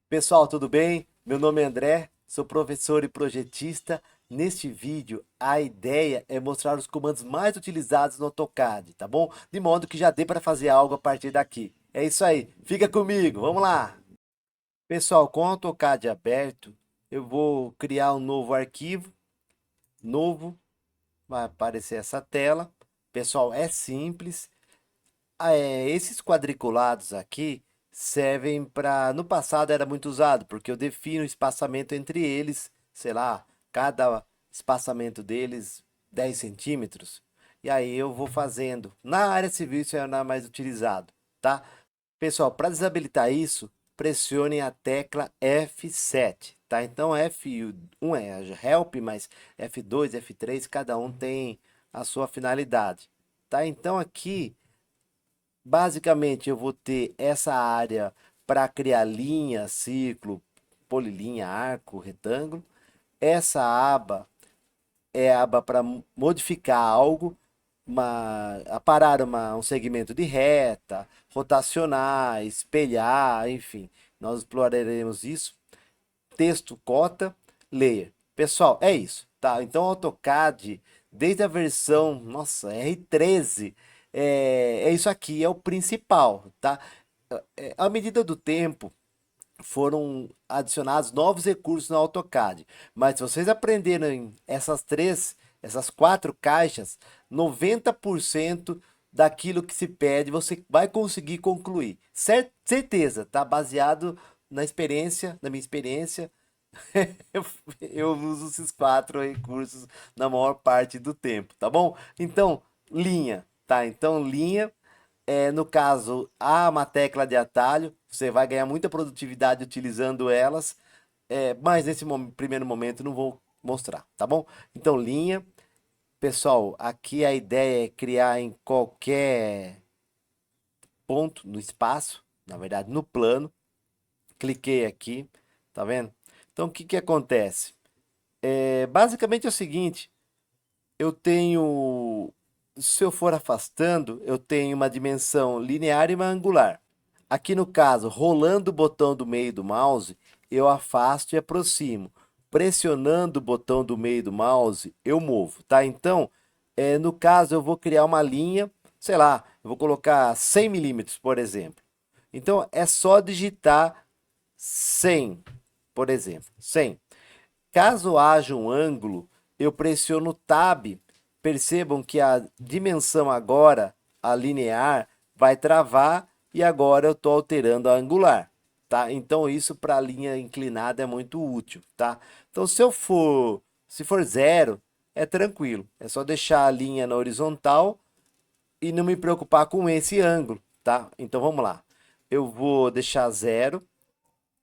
Pessoal, tudo bem? Meu nome é André, sou professor e projetista. Neste vídeo, a ideia é mostrar os comandos mais utilizados no AutoCAD, tá bom? De modo que já dê para fazer algo a partir daqui. É isso aí, fica comigo, vamos lá! Pessoal, com o AutoCAD aberto, eu vou criar um novo arquivo, novo, vai aparecer essa tela. Pessoal, é simples. Esses quadriculados aqui servem para. No passado era muito usado, porque eu defino o espaçamento entre eles, sei lá, cada espaçamento deles 10 centímetros. E aí eu vou fazendo. Na área civil isso é o mais utilizado, tá? Pessoal, para desabilitar isso, pressione a tecla F7, tá? Então F1 é help, mas F2, F3, cada um tem a sua finalidade, tá? Então aqui basicamente, eu vou ter essa área para criar linha, ciclo, polilinha, arco, retângulo. Essa aba é a aba para modificar algo, aparar um segmento de reta, rotacionar, espelhar, enfim. Nós exploraremos isso. Texto, cota, layer. Pessoal, é isso, tá? Então, o AutoCAD, desde a versão, nossa, R13, é isso aqui, é o principal, tá? À medida do tempo, foram adicionados novos recursos no AutoCAD. Mas se vocês aprenderem essas quatro caixas, 90% daquilo que se pede você vai conseguir concluir. Certeza, tá? Baseado na minha experiência, eu, eu uso esses quatro recursos na maior parte do tempo, tá bom? Então, linha, tá? Então, linha, no caso, há uma tecla de atalho, você vai ganhar muita produtividade utilizando elas, mas nesse primeiro momento não vou mostrar, tá bom? Então, linha, pessoal, aqui a ideia é criar em qualquer ponto no espaço, na verdade no plano, cliquei aqui, tá vendo? Então, o que que acontece? Basicamente é o seguinte, eu tenho, se eu for afastando, eu tenho uma dimensão linear e uma angular. Aqui no caso, rolando o botão do meio do mouse, eu afasto e aproximo. Pressionando o botão do meio do mouse, eu movo, tá? Então, no caso, eu vou criar uma linha, sei lá, eu vou colocar 100 milímetros, por exemplo. Então, é só digitar 100, por exemplo, 100. Caso haja um ângulo, eu pressiono Tab. Percebam que a dimensão agora, a linear, vai travar e agora eu estou alterando a angular, tá? Então isso para a linha inclinada é muito útil, tá? Então se for zero, é tranquilo. É só deixar a linha na horizontal e não me preocupar com esse ângulo, tá? Então vamos lá. Eu vou deixar zero,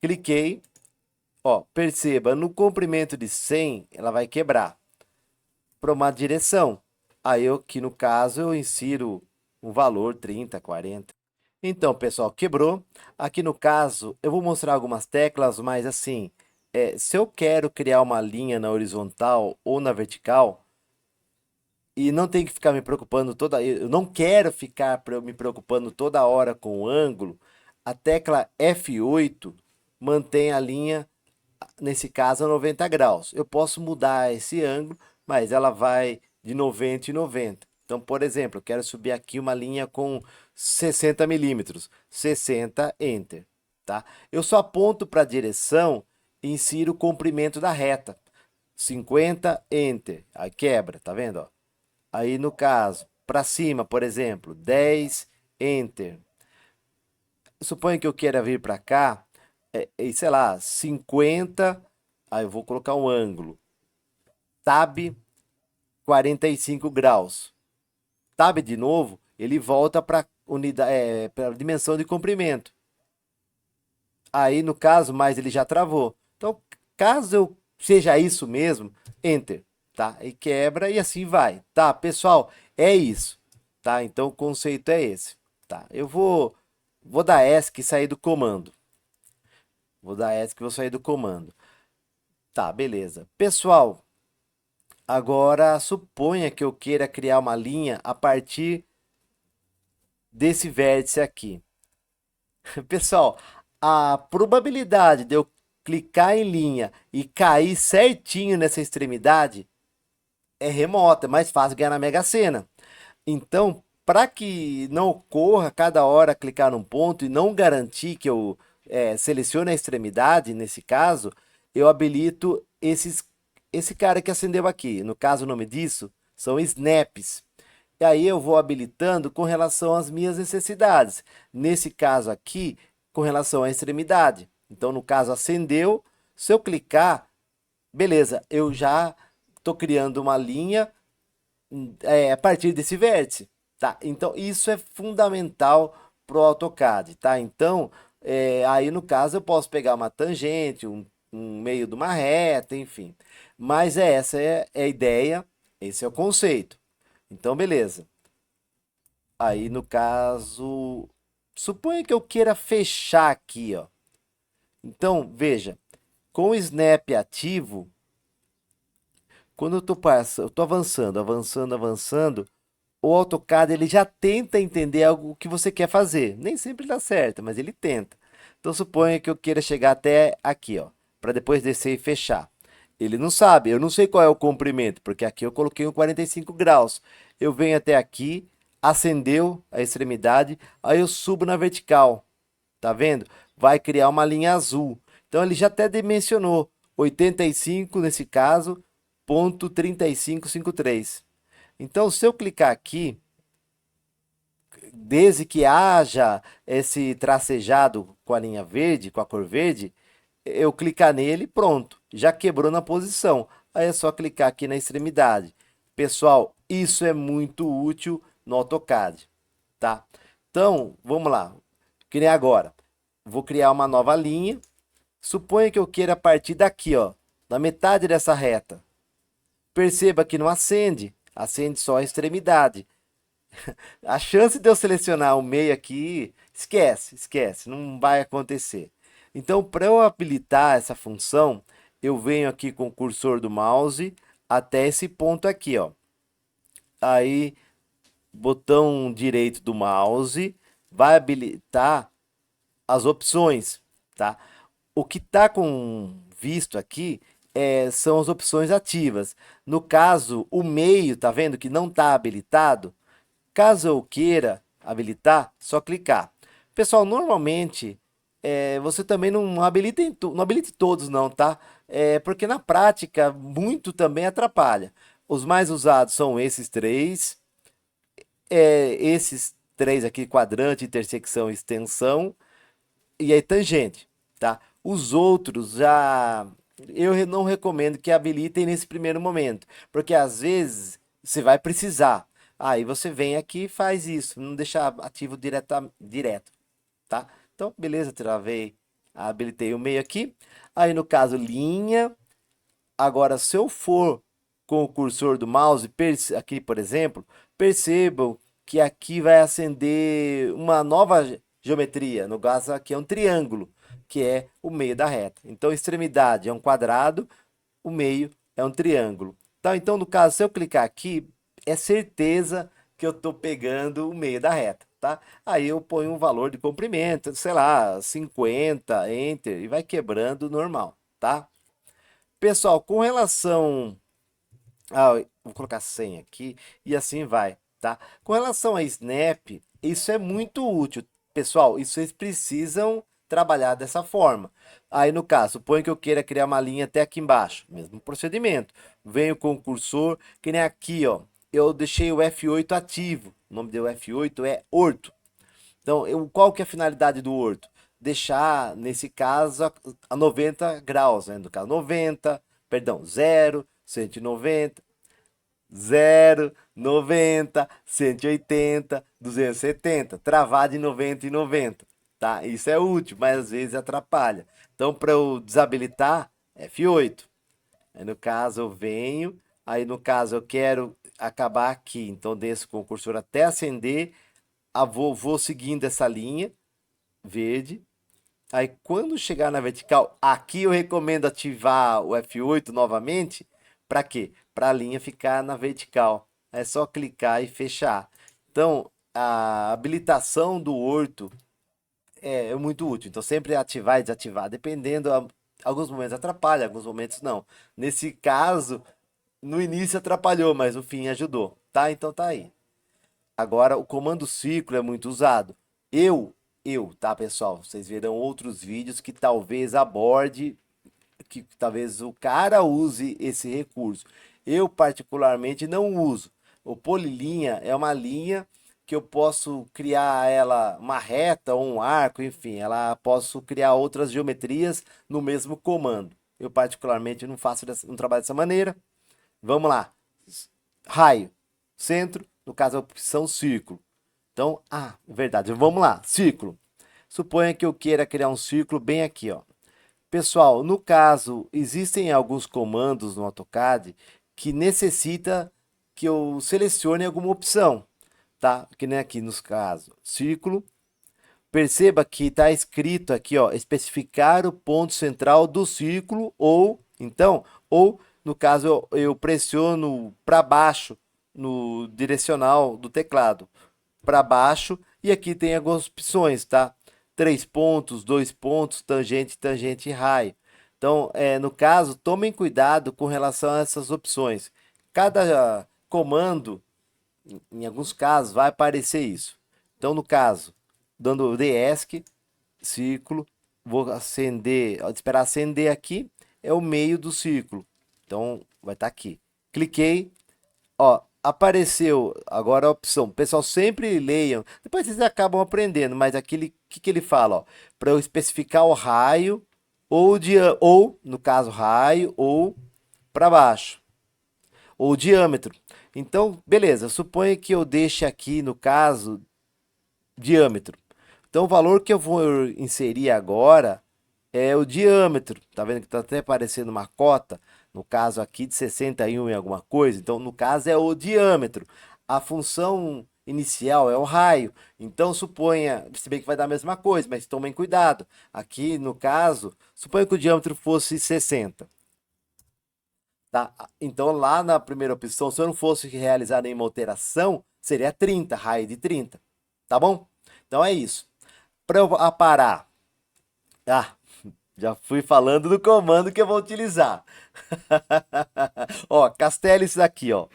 cliquei. Ó, perceba, no comprimento de 100, ela vai quebrar para uma direção. Aí eu, que no caso, eu insiro um valor 30, 40. Então, pessoal, quebrou. Aqui no caso, eu vou mostrar algumas teclas, mas assim, se eu quero criar uma linha na horizontal ou na vertical, e não tem que ficar me preocupando eu não quero ficar me preocupando toda hora com o ângulo, a tecla F8 mantém a linha nesse caso, a 90 graus. Eu posso mudar esse ângulo, mas ela vai de 90 e 90. Então, por exemplo, eu quero subir aqui uma linha com 60 milímetros. 60, Enter. Tá? Eu só aponto para a direção e insiro o comprimento da reta. 50, Enter. Aí quebra, tá vendo? Ó? Aí, no caso, para cima, por exemplo, 10, Enter. Suponha que eu queira vir para cá, sei lá, 50, aí eu vou colocar um ângulo. Tab 45 graus. Tab de novo, ele volta para unidade, para dimensão de comprimento. Aí no caso, mas ele já travou. Então, caso eu seja isso mesmo, Enter, tá? E quebra e assim vai, tá? Pessoal, é isso, tá? Então o conceito é esse, tá? Vou dar ESC e sair do comando. Vou dar ESC e vou sair do comando. Tá, beleza. Pessoal, agora suponha que eu queira criar uma linha a partir desse vértice aqui. Pessoal, a probabilidade de eu clicar em linha e cair certinho nessa extremidade é remota, é mais fácil ganhar na Mega Sena. Então, para que não ocorra cada hora clicar num ponto e não garantir que eu selecione a extremidade, nesse caso, eu habilito esse cara que acendeu aqui. No caso, o nome disso são snaps. E aí eu vou habilitando com relação às minhas necessidades. Nesse caso aqui, com relação à extremidade. Então, no caso, acendeu. Se eu clicar, beleza, eu já estou criando uma linha a partir desse vértice, tá? Então, isso é fundamental para o AutoCAD, tá? Então, aí no caso eu posso pegar uma tangente, um meio de uma reta, enfim. Mas essa é a ideia, esse é o conceito. Então, beleza. Aí no caso, suponha que eu queira fechar aqui, ó. Então, veja, com o snap ativo, quando eu tô avançando, avançando, avançando, o AutoCAD ele já tenta entender algo que você quer fazer. Nem sempre dá certo, mas ele tenta. Então suponha que eu queira chegar até aqui, ó, para depois descer e fechar. Ele não sabe, eu não sei qual é o comprimento, porque aqui eu coloquei um 45 graus. Eu venho até aqui, acendeu a extremidade, aí eu subo na vertical. Tá vendo? Vai criar uma linha azul. Então ele já até dimensionou 85 nesse caso, ponto 3553. Então, se eu clicar aqui, desde que haja esse tracejado com a linha verde, com a cor verde, eu clicar nele, pronto, já quebrou na posição. Aí é só clicar aqui na extremidade. Pessoal, isso é muito útil no AutoCAD, tá? Então, vamos lá. Que nem agora. Vou criar uma nova linha. Suponha que eu queira partir daqui, ó, da metade dessa reta. Perceba que não acende, acende só a extremidade. A chance de eu selecionar o meio aqui, esquece, esquece, não vai acontecer. Então, para eu habilitar essa função, eu venho aqui com o cursor do mouse até esse ponto aqui, ó. Aí, botão direito do mouse vai habilitar as opções, tá? O que está com visto aqui são as opções ativas. No caso, o meio, tá vendo que não está habilitado? Caso eu queira habilitar, só clicar. Pessoal, normalmente você também não habilita não habilite todos não, tá? Porque na prática muito também atrapalha. Os mais usados são esses três, esses três aqui, quadrante, intersecção, extensão, e aí tangente, tá? Os outros já eu não recomendo que habilitem nesse primeiro momento, porque às vezes você vai precisar. Aí você vem aqui e faz isso, não deixar ativo direto, tá? Então, beleza, travei, habilitei o meio aqui. Aí no caso, linha. Agora, se eu for com o cursor do mouse, aqui por exemplo, percebam que aqui vai acender uma nova geometria. No caso, aqui é um triângulo, que é o meio da reta. Então, extremidade é um quadrado, o meio é um triângulo. Tá? Então, no caso, se eu clicar aqui, é certeza que eu estou pegando o meio da reta. Tá? Aí eu ponho um valor de comprimento, sei lá, 50, Enter, e vai quebrando normal. Tá? Pessoal, com relação vou colocar 100 aqui e assim vai, tá? Com relação a Snap, isso é muito útil. Pessoal, isso vocês precisam trabalhar dessa forma. Aí no caso, suponho que eu queira criar uma linha até aqui embaixo, mesmo procedimento. Venho com o cursor, que nem aqui, ó. Eu deixei o F8 ativo. O nome do F8 é orto. Então, qual que é a finalidade do orto? Deixar, nesse caso, a 90 graus, né? No caso, 90, perdão, 0, 190, 0, 90, 180, 270, travado em 90 e 90, tá? Isso é útil, mas às vezes atrapalha. Então, para eu desabilitar, F8. Aí no caso eu venho, aí no caso eu quero acabar aqui, então desço com o cursor até acender, vou seguindo essa linha verde. Aí quando chegar na vertical, aqui eu recomendo ativar o F8 novamente. Para quê? Para a linha ficar na vertical. É só clicar e fechar. Então, a habilitação do orto é muito útil. Então, sempre ativar e desativar, dependendo, alguns momentos atrapalha, alguns momentos não. Nesse caso, no início atrapalhou, mas no fim ajudou, tá? Então tá aí. Agora, o comando ciclo é muito usado. Tá, pessoal? Vocês verão outros vídeos que talvez aborde, que talvez o cara use esse recurso. Eu, particularmente, não uso. O polilinha é uma linha que eu posso criar ela uma reta ou um arco, enfim, ela posso criar outras geometrias no mesmo comando. Eu, particularmente, não faço, não trabalho dessa maneira. Vamos lá. Raio, centro, no caso a opção círculo. Então, verdade, vamos lá, círculo. Suponha que eu queira criar um círculo bem aqui, ó. Pessoal, no caso, existem alguns comandos no AutoCAD que necessita que eu selecione alguma opção, tá? Que nem aqui nos casos, círculo. Perceba que está escrito aqui, ó, especificar o ponto central do círculo ou no caso eu pressiono para baixo no direcional do teclado, para baixo, e aqui tem algumas opções, tá? 3 pontos, 2 pontos, tangente, tangente e raio. Então, no caso, tomem cuidado com relação a essas opções. Cada comando, em alguns casos, vai aparecer isso. Então, no caso, dando o DESC, círculo, vou acender, esperar acender aqui, é o meio do círculo. Então, vai estar aqui. Cliquei, ó, apareceu agora a opção. Pessoal, sempre leiam. Depois vocês acabam aprendendo, mas aquele que ele fala, ó, para eu especificar o raio ou no caso raio ou para baixo ou diâmetro. Então, beleza. Suponha que eu deixe aqui no caso diâmetro. Então, o valor que eu vou inserir agora é o diâmetro. Tá vendo que está até aparecendo uma cota? No caso aqui de 61 e alguma coisa. Então, no caso é o diâmetro. A função inicial é o raio. Então, suponha, se bem que vai dar a mesma coisa, mas tomem cuidado. Aqui, no caso, suponha que o diâmetro fosse 60. Tá? Então, lá na primeira opção, se eu não fosse realizar nenhuma alteração, seria 30, raio de 30. Tá bom? Então, é isso. Para eu aparar, já fui falando do comando que eu vou utilizar. Ó, Castelli isso daqui, ó.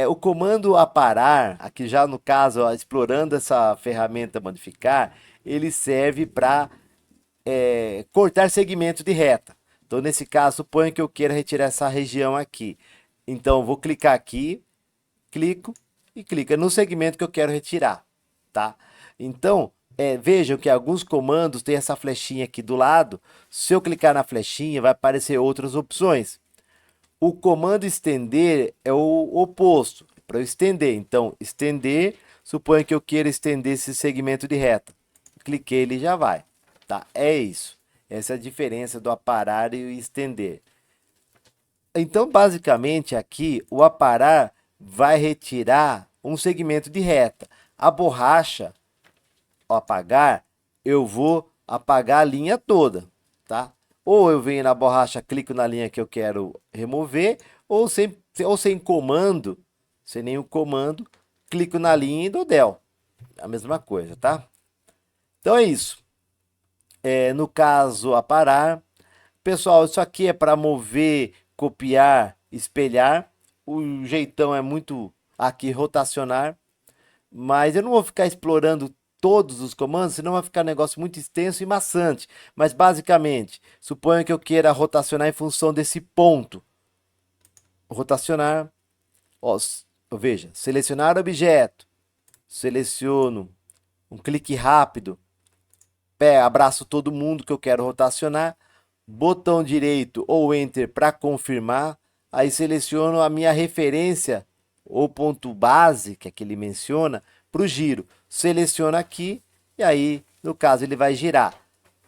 O comando aparar, aqui já no caso, ó, explorando essa ferramenta modificar, ele serve para cortar segmentos de reta. Então, nesse caso, suponha que eu queira retirar essa região aqui. Então, vou clicar aqui, clico e clica no segmento que eu quero retirar, tá? Então, vejam que alguns comandos têm essa flechinha aqui do lado. Se eu clicar na flechinha, vai aparecer outras opções. O comando estender é o oposto, para eu estender. Então, estender, suponho que eu queira estender esse segmento de reta. Cliquei, ele já vai, tá? É isso. Essa é a diferença do aparar e o estender. Então, basicamente, aqui, o aparar vai retirar um segmento de reta. A borracha, ao apagar, eu vou apagar a linha toda, tá? Ou eu venho na borracha, clico na linha que eu quero remover, ou sem comando, sem nenhum comando, clico na linha e dou del. A mesma coisa, tá? Então é isso. No caso, aparar. Pessoal, isso aqui é para mover, copiar, espelhar. O jeitão é muito aqui rotacionar. Mas eu não vou ficar explorando todos os comandos, senão vai ficar um negócio muito extenso e maçante. Mas basicamente, suponha que eu queira rotacionar em função desse ponto. Rotacionar, ó, veja, selecionar objeto. Seleciono um clique rápido. Abraço todo mundo que eu quero rotacionar. Botão direito ou Enter para confirmar. Aí seleciono a minha referência ou ponto base, que é que ele menciona, para o giro. Seleciono aqui e aí, no caso, ele vai girar.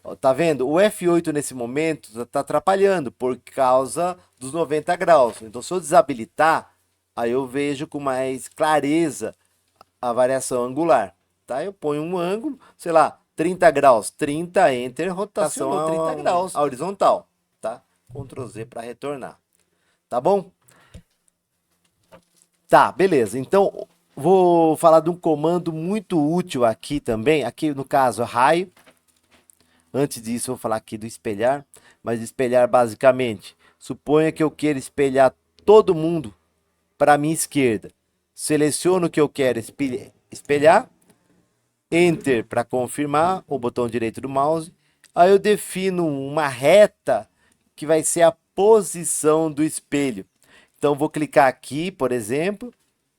Ó, tá vendo? O F8 nesse momento está atrapalhando por causa dos 90 graus. Então, se eu desabilitar, aí eu vejo com mais clareza a variação angular. Tá? Eu ponho um ângulo, sei lá, 30 graus, 30, Enter, rotação 30 graus, a horizontal. Tá? Ctrl Z para retornar. Tá bom? Tá, beleza. Então, Vou falar de um comando muito útil aqui também, aqui no caso raio. Antes disso, eu vou falar aqui do espelhar, mas espelhar basicamente, suponha que eu queira espelhar todo mundo para a minha esquerda. Seleciono o que eu quero espelhar, Enter para confirmar, o botão direito do mouse. Aí eu defino uma reta que vai ser a posição do espelho. Então vou clicar aqui, por exemplo,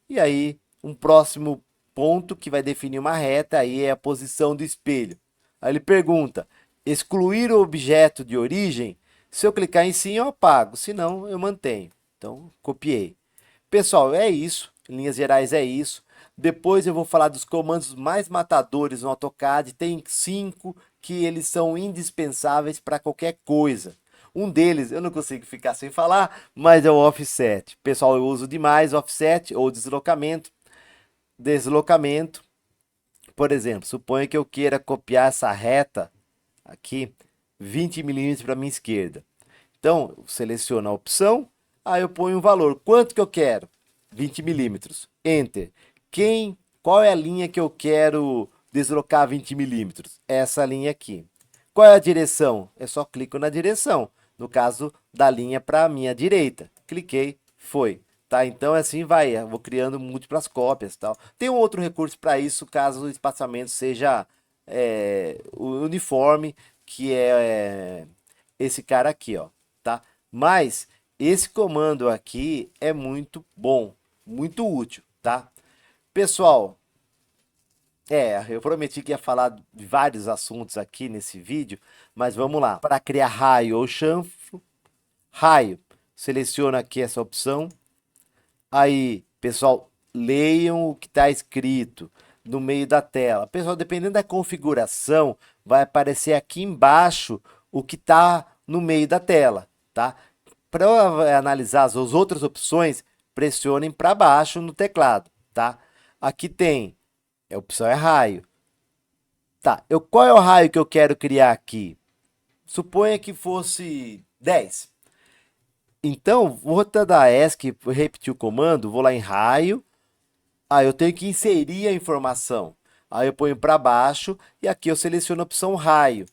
e aí um próximo ponto que vai definir uma reta aí é a posição do espelho. Aí ele pergunta: excluir o objeto de origem? Se eu clicar em sim, eu apago, se não, eu mantenho. Então, copiei. Pessoal, é isso. Em linhas gerais, é isso. Depois eu vou falar dos comandos mais matadores no AutoCAD. Tem 5 que eles são indispensáveis para qualquer coisa. Um deles, eu não consigo ficar sem falar, mas é o offset. Pessoal, eu uso demais offset ou deslocamento. Deslocamento, por exemplo, suponha que eu queira copiar essa reta aqui 20 milímetros para minha esquerda. Então, eu seleciono a opção, aí eu ponho um valor. Quanto que eu quero? 20 milímetros. Enter. Qual é a linha que eu quero deslocar 20 milímetros? Essa linha aqui. Qual é a direção? Eu só clico na direção. No caso da linha para a minha direita. Cliquei, foi. Tá? Então assim vai, eu vou criando múltiplas cópias, tal. Tem um outro recurso para isso, caso o espaçamento seja uniforme, que é esse cara aqui, ó, tá? Mas esse comando aqui é muito bom, muito útil, tá? Pessoal, eu prometi que ia falar de vários assuntos aqui nesse vídeo, mas vamos lá. Para criar raio ou chanfro, raio, seleciona aqui essa opção. Aí, pessoal, leiam o que está escrito no meio da tela. Pessoal, dependendo da configuração, vai aparecer aqui embaixo o que está no meio da tela, tá? Para analisar as outras opções, pressionem para baixo no teclado, tá? Aqui tem, a opção é raio. Tá, qual é o raio que eu quero criar aqui? Suponha que fosse 10. Então, vou dar ESC, repetir o comando, vou lá em raio. Aí eu tenho que inserir a informação. Aí eu ponho para baixo e aqui eu seleciono a opção raio.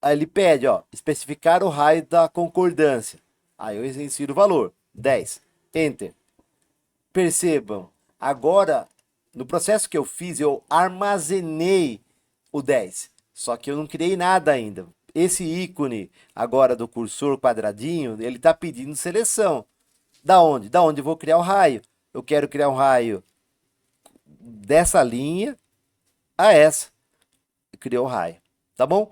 Aí ele pede, ó, especificar o raio da concordância. Aí eu insiro o valor, 10. Enter. Percebam, agora, no processo que eu fiz, eu armazenei o 10. Só que eu não criei nada ainda. Esse ícone agora do cursor quadradinho, ele está pedindo seleção. Da onde? Da onde eu vou criar o raio. Eu quero criar um raio dessa linha a essa. Criou o raio, tá bom?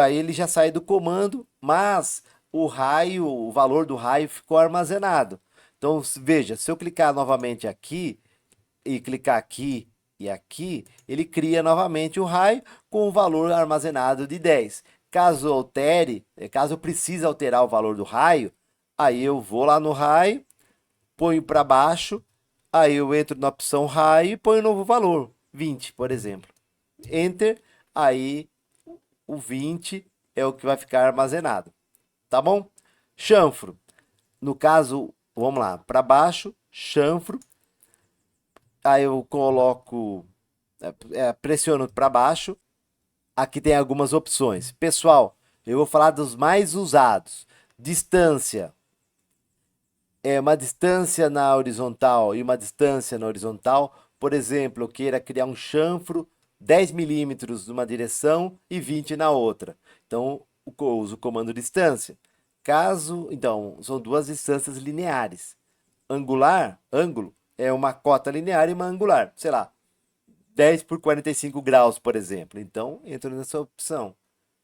Aí ele já sai do comando, mas o raio, o valor do raio ficou armazenado. Então, veja, se eu clicar novamente aqui e clicar aqui e aqui, ele cria novamente o raio com o valor armazenado de 10. Caso eu precise alterar o valor do raio, aí eu vou lá no raio, ponho para baixo, aí eu entro na opção raio e ponho um novo valor, 20, por exemplo. Enter, aí o 20 é o que vai ficar armazenado, tá bom? Chanfro, no caso, vamos lá, para baixo, chanfro, aí eu coloco, pressiono para baixo, aqui tem algumas opções. Pessoal, eu vou falar dos mais usados. Distância, uma distância na horizontal e uma distância na horizontal. Por exemplo, eu queira criar um chanfro 10 milímetros numa direção e 20 na outra. Então, eu uso o comando distância. Então, são duas distâncias lineares. Ângulo, é uma cota linear e uma angular. Sei lá, 10 por 45 graus, por exemplo. Então, entro nessa opção.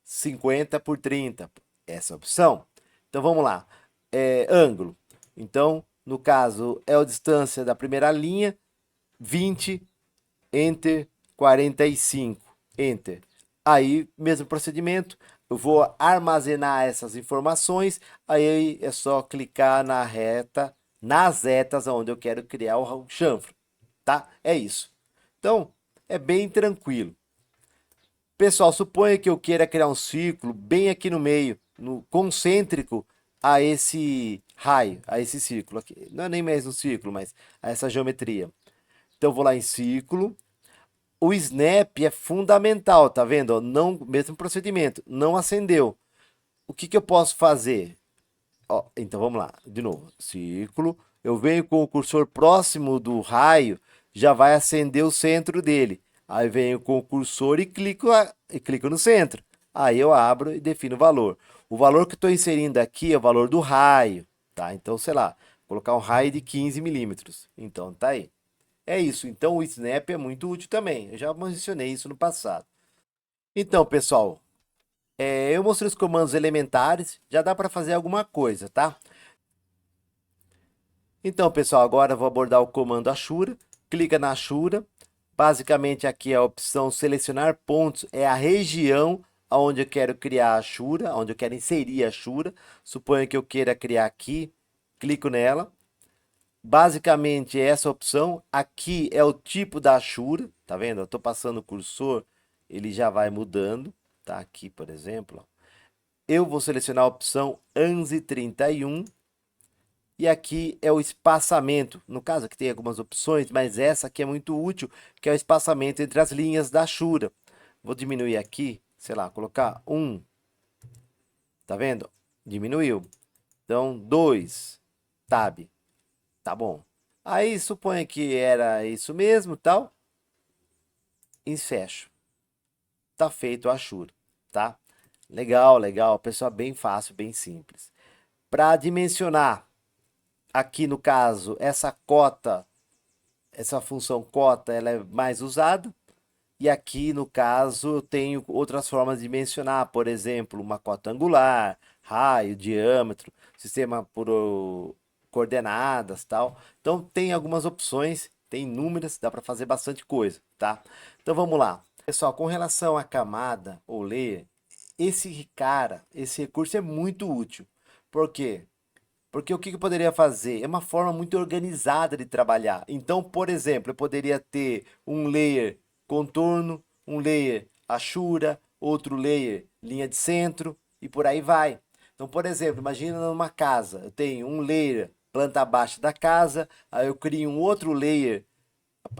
50 por 30, essa opção. Então, vamos lá. Ângulo. Então, no caso, é a distância da primeira linha, 20, Enter, 45, Enter. Aí, mesmo procedimento, eu vou armazenar essas informações, aí é só clicar nas retas onde eu quero criar o chanfro, tá? É isso. Então, é bem tranquilo. Pessoal, suponha que eu queira criar um círculo bem aqui no meio, concêntrico a esse raio, a esse círculo aqui. Não é nem mais um círculo, mas a essa geometria. Então, eu vou lá em ciclo. O snap é fundamental, tá vendo? Não, mesmo procedimento, não acendeu. O que que eu posso fazer? Ó, então vamos lá, de novo. Ciclo. Eu venho com o cursor próximo do raio, já vai acender o centro dele. Aí venho com o cursor e clico no centro. Aí eu abro e defino o valor. O valor que eu estou inserindo aqui é o valor do raio, tá? Então, sei lá, vou colocar um raio de 15 milímetros. Então, tá aí. É isso. Então, o Snap é muito útil também. Eu já mencionei isso no passado. Então, pessoal, eu mostrei os comandos elementares. Já dá para fazer alguma coisa, tá? Então, pessoal, agora eu vou abordar o comando Ashura. Clica na Ashura. Basicamente, aqui é a opção selecionar pontos. É a região onde eu quero criar a Ashura, onde eu quero inserir a Ashura. Suponho que eu queira criar aqui. Clico nela. Basicamente, é essa opção. Aqui é o tipo da Ashura. Tá vendo? Eu estou passando o cursor, ele já vai mudando. Tá aqui, por exemplo. Ó. Eu vou selecionar a opção ANSI 31. E aqui é o espaçamento. No caso, aqui tem algumas opções, mas essa aqui é muito útil, que é o espaçamento entre as linhas da Ashura. Vou diminuir aqui, sei lá, colocar 1. Tá vendo? Diminuiu. Então, 2. Tab. Tá bom. Aí, suponha que era isso mesmo, tal. E fecho. Tá feito a Ashura, tá? Legal, legal. Pessoal, bem fácil, bem simples. Para dimensionar, aqui no caso, essa função cota, ela é mais usada. E aqui, no caso, eu tenho outras formas de mencionar, por exemplo, uma cota angular, raio, diâmetro, sistema por coordenadas, tal. Então, tem algumas opções, tem inúmeras, dá para fazer bastante coisa, tá? Então, vamos lá. Pessoal, com relação à camada ou layer, esse recurso é muito útil. Por quê? Porque o que eu poderia fazer? É uma forma muito organizada de trabalhar. Então, por exemplo, eu poderia ter um layer contorno, um layer Ashura, outro layer linha de centro e por aí vai. Então, por exemplo, imagina numa casa, eu tenho um layer planta baixa da casa, aí eu crio um outro layer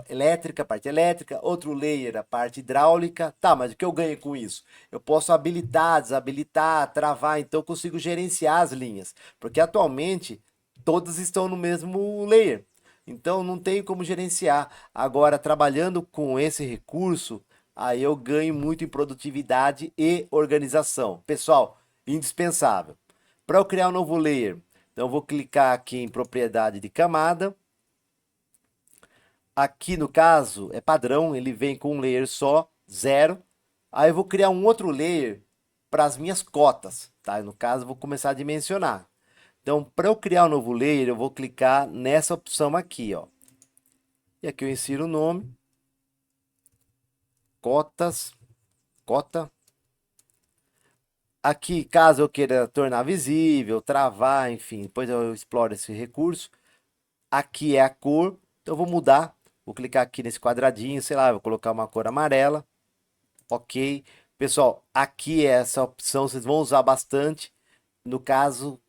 elétrica, parte elétrica, outro layer, a parte hidráulica. Tá, mas o que eu ganho com isso? Eu posso habilitar, desabilitar, travar, então eu consigo gerenciar as linhas, porque atualmente todas estão no mesmo layer. Então não tem como gerenciar. Agora, trabalhando com esse recurso, aí eu ganho muito em produtividade e organização. Pessoal, indispensável. Para eu criar um novo layer, então eu vou clicar aqui em propriedade de camada. Aqui no caso é padrão, ele vem com um layer só, 0. Aí eu vou criar um outro layer para as minhas cotas, tá? No caso eu vou começar a dimensionar. Então, para eu criar um novo layer, eu vou clicar nessa opção aqui, ó. E aqui eu insiro o nome, cotas, cota. Aqui, caso eu queira tornar visível, travar, enfim, depois eu exploro esse recurso. Aqui é a cor, então eu vou mudar. Vou clicar aqui nesse quadradinho, sei lá, vou colocar uma cor amarela. Ok. Pessoal, aqui essa opção vocês vão usar bastante. No caso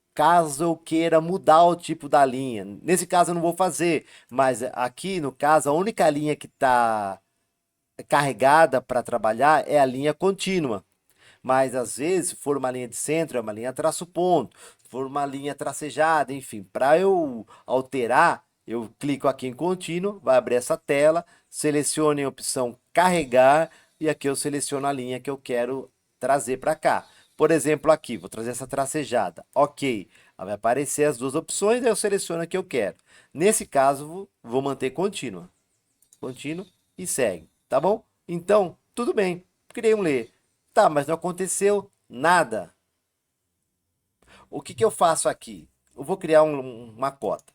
eu queira mudar o tipo da linha. Nesse caso eu não vou fazer, mas aqui no caso a única linha que está carregada para trabalhar é a linha contínua. Mas às vezes, se for uma linha de centro, é uma linha traço ponto, se for uma linha tracejada, enfim, para eu alterar, eu clico aqui em contínuo, vai abrir essa tela, selecione a opção carregar e aqui eu seleciono a linha que eu quero trazer para cá. Por exemplo, aqui, vou trazer essa tracejada. Ok, vai aparecer as duas opções, aí eu seleciono a que eu quero. Nesse caso, vou manter contínua. Contínuo e segue, tá bom? Então, tudo bem, criei um layer. Tá, mas não aconteceu nada. O que que eu faço aqui? Eu vou criar uma cota.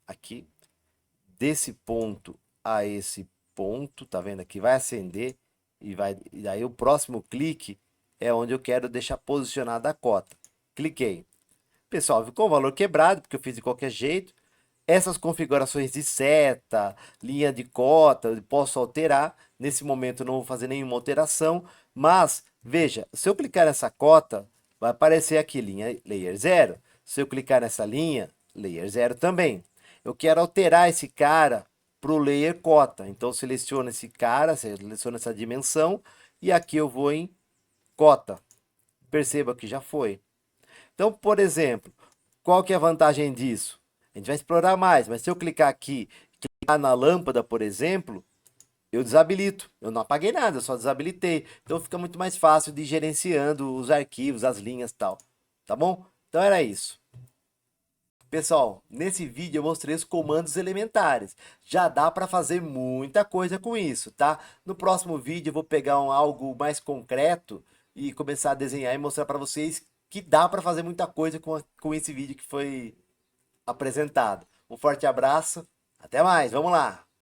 Aqui, desse ponto a esse ponto, tá vendo aqui? Vai acender e daí o próximo clique é onde eu quero deixar posicionada a cota. Cliquei. Pessoal, ficou o valor quebrado, porque eu fiz de qualquer jeito. Essas configurações de seta, linha de cota, eu posso alterar. Nesse momento eu não vou fazer nenhuma alteração, mas veja, se eu clicar nessa cota, vai aparecer aqui linha layer 0. Se eu clicar nessa linha, layer 0 também. Eu quero alterar esse cara para o layer cota. Então seleciono esse cara, seleciono essa dimensão e aqui eu vou em cota. Perceba que já foi. Então, por exemplo, qual que é a vantagem disso? A gente vai explorar mais, mas se eu clicar aqui, clicar na lâmpada, por exemplo, eu desabilito. Eu não apaguei nada, eu só desabilitei. Então fica muito mais fácil de ir gerenciando os arquivos, as linhas e tal. Tá bom? Então era isso. Pessoal, nesse vídeo eu mostrei os comandos elementares. Já dá para fazer muita coisa com isso, tá? No próximo vídeo eu vou pegar algo mais concreto e começar a desenhar e mostrar para vocês que dá para fazer muita coisa com esse vídeo que foi apresentado. Um forte abraço, até mais, vamos lá!